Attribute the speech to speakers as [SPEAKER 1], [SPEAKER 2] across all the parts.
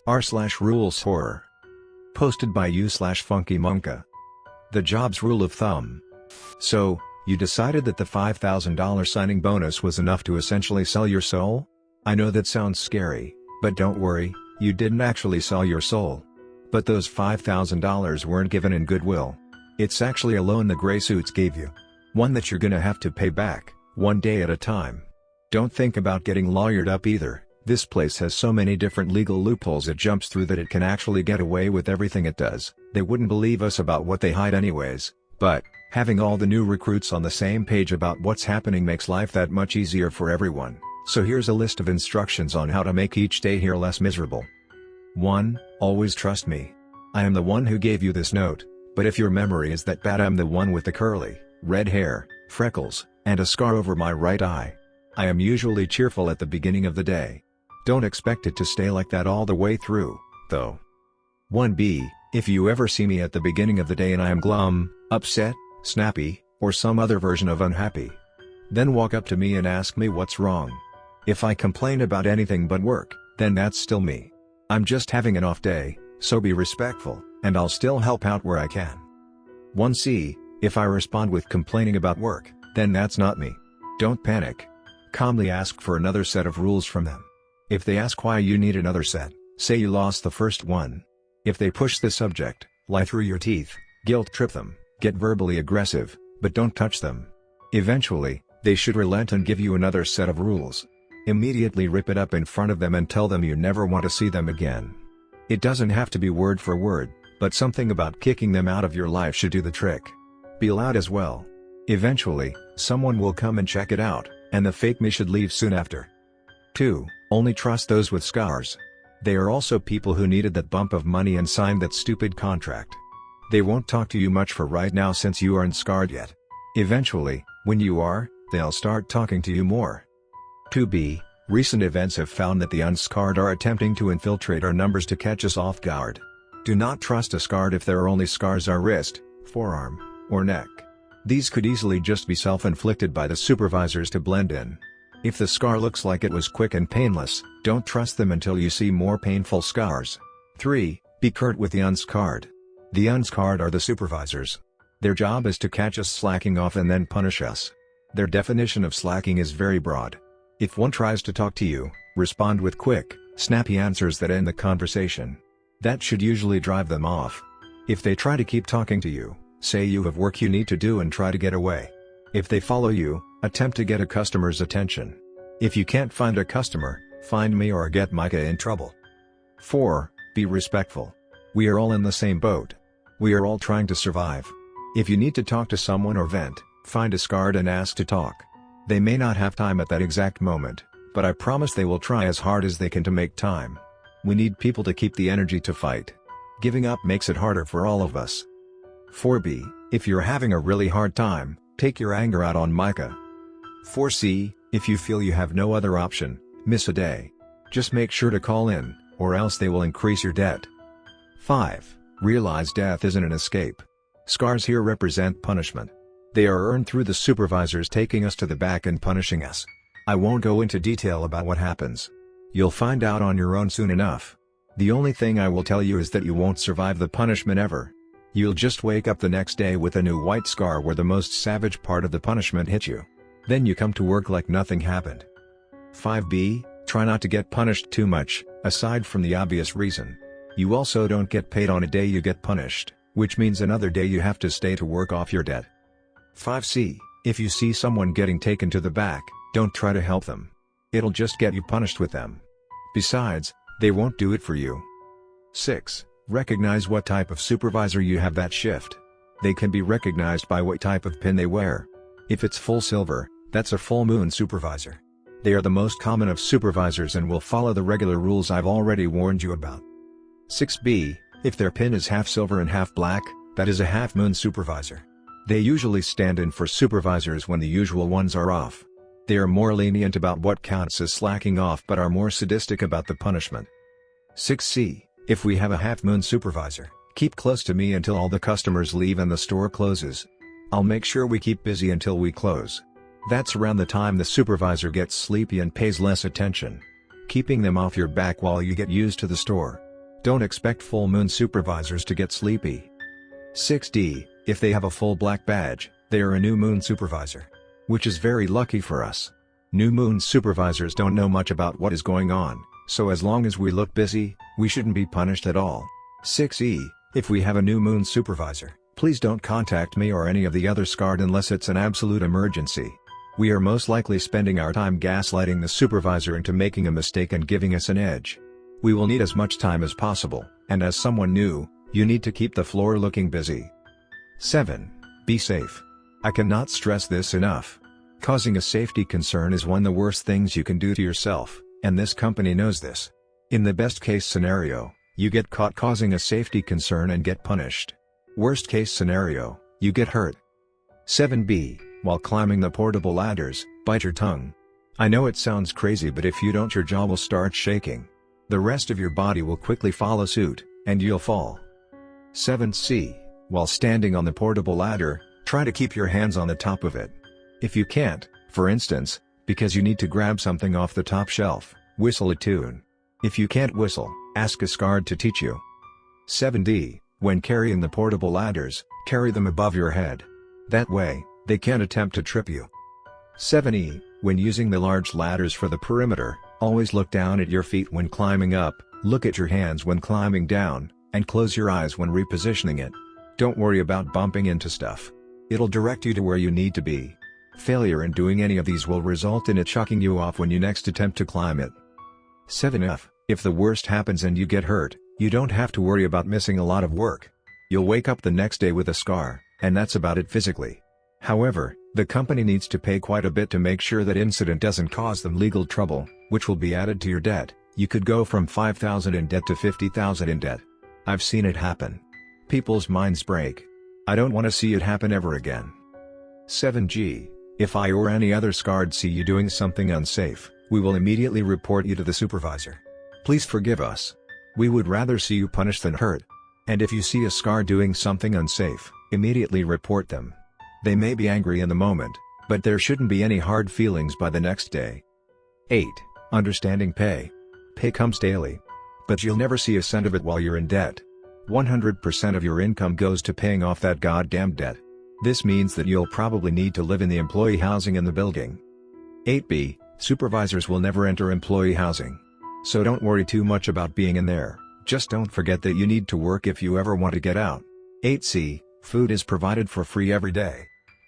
[SPEAKER 1] r/rules horror. Posted by u/Funky-Munke. The job's rule of thumb. So, you decided that the $5,000 signing bonus was enough to essentially sell your soul? I know that sounds scary, but don't worry, you didn't actually sell your soul. But those $5,000 weren't given in goodwill. It's actually a loan the gray suits gave you. One that you're gonna have to pay back, one day at a time. Don't think about getting lawyered up either. This place has so many different legal loopholes it jumps through that it can actually get away with everything it does. They wouldn't believe us about what they hide anyways, but having all the new recruits on the same page about what's happening makes life that much easier for everyone. So here's a list of instructions on how to make each day here less miserable. 1. Always trust me. I am the one who gave you this note, but if your memory is that bad, I'm the one with the curly, red hair, freckles, and a scar over my right eye. I am usually cheerful at the beginning of the day. Don't expect it to stay like that all the way through, though. 1b. If you ever see me at the beginning of the day and I am glum, upset, snappy, or some other version of unhappy, then walk up to me and ask me what's wrong. If I complain about anything but work, then that's still me. I'm just having an off day, so be respectful, and I'll still help out where I can. 1c. If I respond with complaining about work, then that's not me. Don't panic. Calmly ask for another set of rules from them. If they ask why you need another set, say you lost the first one. If they push the subject, lie through your teeth, guilt trip them, get verbally aggressive, but don't touch them. Eventually, they should relent and give you another set of rules. Immediately rip it up in front of them and tell them you never want to see them again. It doesn't have to be word for word, but something about kicking them out of your life should do the trick. Be loud as well. Eventually, someone will come and check it out, and the fake me should leave soon after. 2. Only trust those with scars. They are also people who needed that bump of money and signed that stupid contract. They won't talk to you much for right now since you aren't scarred yet. Eventually, when you are, they'll start talking to you more. 2b. Recent events have found that the unscarred are attempting to infiltrate our numbers to catch us off guard. Do not trust a scarred if their only scars are wrist, forearm, or neck. These could easily just be self-inflicted by the supervisors to blend in. If the scar looks like it was quick and painless, don't trust them until you see more painful scars. 3. Be curt with the unscarred. The unscarred are the supervisors. Their job is to catch us slacking off and then punish us. Their definition of slacking is very broad. If one tries to talk to you, respond with quick, snappy answers that end the conversation. That should usually drive them off. If they try to keep talking to you, say you have work you need to do and try to get away. If they follow you, attempt to get a customer's attention. If you can't find a customer, find me or get Micah in trouble. 4. Be respectful. We are all in the same boat. We are all trying to survive. If you need to talk to someone or vent, find a scarred and ask to talk. They may not have time at that exact moment, but I promise they will try as hard as they can to make time. We need people to keep the energy to fight. Giving up makes it harder for all of us. 4b. If you're having a really hard time, take your anger out on Micah. 4c. If you feel you have no other option, miss a day. Just make sure to call in, or else they will increase your debt. 5. Realize death isn't an escape. Scars here represent punishment. They are earned through the supervisors taking us to the back and punishing us. I won't go into detail about what happens. You'll find out on your own soon enough. The only thing I will tell you is that you won't survive the punishment ever. You'll just wake up the next day with a new white scar where the most savage part of the punishment hit you. Then you come to work like nothing happened. 5b. Try not to get punished too much, aside from the obvious reason. You also don't get paid on a day you get punished, which means another day you have to stay to work off your debt. 5c. If you see someone getting taken to the back, don't try to help them. It'll just get you punished with them. Besides, they won't do it for you. 6. Recognize what type of supervisor you have that shift. They can be recognized by what type of pin they wear. If it's full silver, that's a full moon supervisor. They are the most common of supervisors and will follow the regular rules I've already warned you about. 6b. If their pin is half silver and half black, that is a half moon supervisor. They usually stand in for supervisors when the usual ones are off. They are more lenient about what counts as slacking off but are more sadistic about the punishment. 6c. If we have a half moon supervisor, keep close to me until all the customers leave and the store closes. I'll make sure we keep busy until we close. That's around the time the supervisor gets sleepy and pays less attention. Keeping them off your back while you get used to the store. Don't expect full moon supervisors to get sleepy. 6D, if they have a full black badge, they are a new moon supervisor. Which is very lucky for us. New moon supervisors don't know much about what is going on, so as long as we look busy, we shouldn't be punished at all. 6E, if we have a new moon supervisor, please don't contact me or any of the other SCARD unless it's an absolute emergency. We are most likely spending our time gaslighting the supervisor into making a mistake and giving us an edge. We will need as much time as possible, and as someone new, you need to keep the floor looking busy. 7. Be safe. I cannot stress this enough. Causing a safety concern is one of the worst things you can do to yourself, and this company knows this. In the best case scenario, you get caught causing a safety concern and get punished. Worst case scenario, you get hurt. 7B, while climbing the portable ladders, bite your tongue. I know it sounds crazy, but if you don't, your jaw will start shaking. The rest of your body will quickly follow suit, and you'll fall. 7C, while standing on the portable ladder, try to keep your hands on the top of it. If you can't, for instance, because you need to grab something off the top shelf, whistle a tune. If you can't whistle, ask a SCARD to teach you. 7D, when carrying the portable ladders, carry them above your head. That way, they can't attempt to trip you. 7E, when using the large ladders for the perimeter, always look down at your feet when climbing up, look at your hands when climbing down, and close your eyes when repositioning it. Don't worry about bumping into stuff. It'll direct you to where you need to be. Failure in doing any of these will result in it chucking you off when you next attempt to climb it. 7F, if the worst happens and you get hurt, you don't have to worry about missing a lot of work. You'll wake up the next day with a scar, and that's about it physically. However, the company needs to pay quite a bit to make sure that incident doesn't cause them legal trouble, which will be added to your debt. You could go from $5,000 in debt to $50,000 in debt. I've seen it happen. People's minds break. I don't want to see it happen ever again. 7G, if I or any other SCARD see you doing something unsafe, we will immediately report you to the supervisor. Please forgive us. We would rather see you punished than hurt. And if you see a SCARD doing something unsafe, immediately report them. They may be angry in the moment, but there shouldn't be any hard feelings by the next day. 8. Understanding pay. Pay comes daily. But you'll never see a cent of it while you're in debt. 100% of your income goes to paying off that goddamn debt. This means that you'll probably need to live in the employee housing in the building. 8B, supervisors will never enter employee housing. So don't worry too much about being in there, just don't forget that you need to work if you ever want to get out. 8C, food is provided for free every day.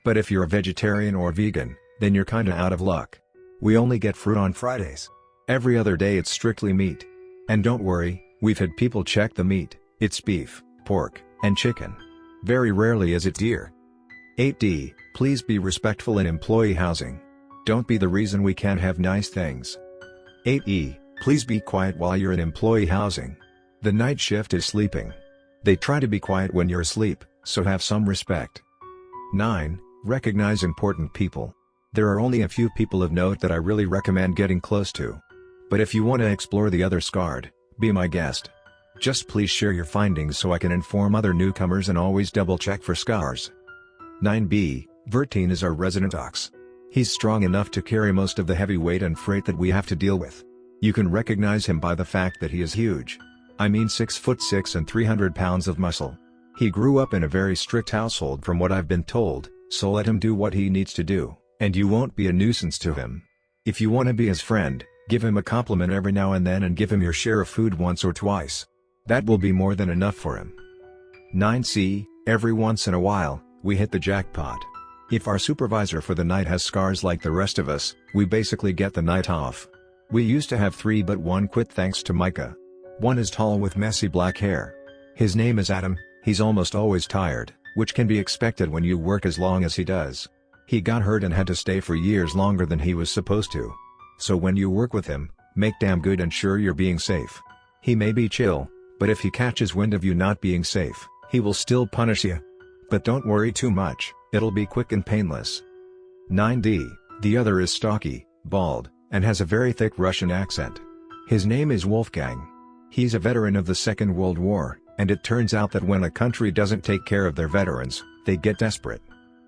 [SPEAKER 1] But if you're a vegetarian or vegan, then you're kinda out of luck. We only get fruit on Fridays. Every other day it's strictly meat. And don't worry, we've had people check the meat, it's beef, pork, and chicken. Very rarely is it deer. 8D, please be respectful in employee housing. Don't be the reason we can't have nice things. 8E, please be quiet while you're in employee housing. The night shift is sleeping. They try to be quiet when you're asleep, so have some respect. 9. Recognize important people. There are only a few people of note that I really recommend getting close to. But if you want to explore the other SCARD, be my guest. Just please share your findings so I can inform other newcomers and always double check for scars. 9B, Vertine is our resident ox. He's strong enough to carry most of the heavy weight and freight that we have to deal with. You can recognize him by the fact that he is huge. I mean 6'6" and 300 pounds of muscle. He grew up in a very strict household from what I've been told, so let him do what he needs to do, and you won't be a nuisance to him. If you want to be his friend, give him a compliment every now and then and give him your share of food once or twice. That will be more than enough for him. 9C, every once in a while, we hit the jackpot. If our supervisor for the night has scars like the rest of us, we basically get the night off. We used to have 3 but 1 quit thanks to Micah. One is tall with messy black hair. His name is Adam. He's almost always tired, which can be expected when you work as long as he does. He got hurt and had to stay for years longer than he was supposed to. So when you work with him, make damn good and sure you're being safe. He may be chill, but if he catches wind of you not being safe, he will still punish you. But don't worry too much, it'll be quick and painless. 9D, the other is stocky, bald, and has a very thick Russian accent. His name is Wolfgang. He's a veteran of the Second World War, and it turns out that when a country doesn't take care of their veterans, they get desperate.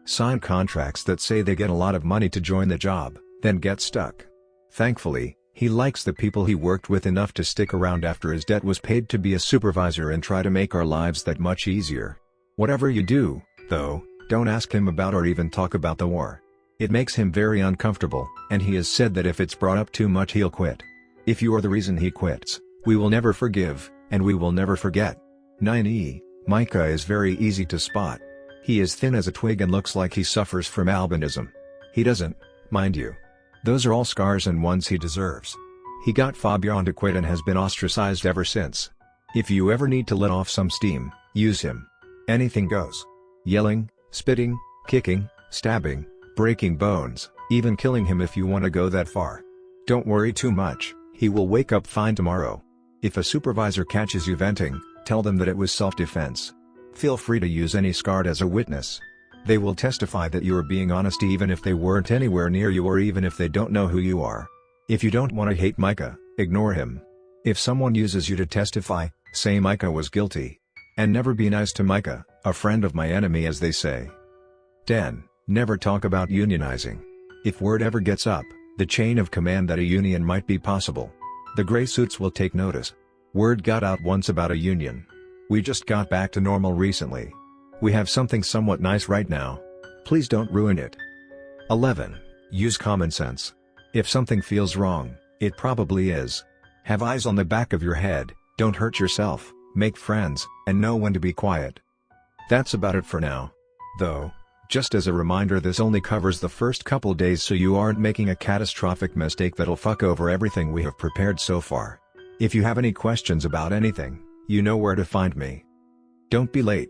[SPEAKER 1] Sign contracts that say they get a lot of money to join the job, then get stuck. Thankfully, he likes the people he worked with enough to stick around after his debt was paid to be a supervisor and try to make our lives that much easier. Whatever you do, though, don't ask him about or even talk about the war. It makes him very uncomfortable, and he has said that if it's brought up too much he'll quit. If you are the reason he quits, we will never forgive, and we will never forget. 9e, Micah is very easy to spot. He is thin as a twig and looks like he suffers from albinism. He doesn't, mind you. Those are all scars and ones he deserves. He got Fabian to quit and has been ostracized ever since. If you ever need to let off some steam, use him. Anything goes. Yelling, spitting, kicking, stabbing, breaking bones, even killing him if you want to go that far. Don't worry too much, he will wake up fine tomorrow. If a supervisor catches you venting, tell them that it was self-defense. Feel free to use any scarred as a witness. They will testify that you are being honest even if they weren't anywhere near you or even if they don't know who you are. If you don't want to hate Micah, ignore him. If someone uses you to testify, say Micah was guilty. And never be nice to Micah, a friend of my enemy as they say. 10. Never talk about unionizing. If word ever gets up, the chain of command that a union might be possible, the gray suits will take notice. Word got out once about a union. We just got back to normal recently. We have something somewhat nice right now. Please don't ruin it. 11. Use common sense. If something feels wrong, it probably is. Have eyes on the back of your head, don't hurt yourself, make friends, and know when to be quiet. That's about it for now. Though, just as a reminder, this only covers the first couple days so you aren't making a catastrophic mistake that'll fuck over everything we have prepared so far. If you have any questions about anything, you know where to find me. Don't be late.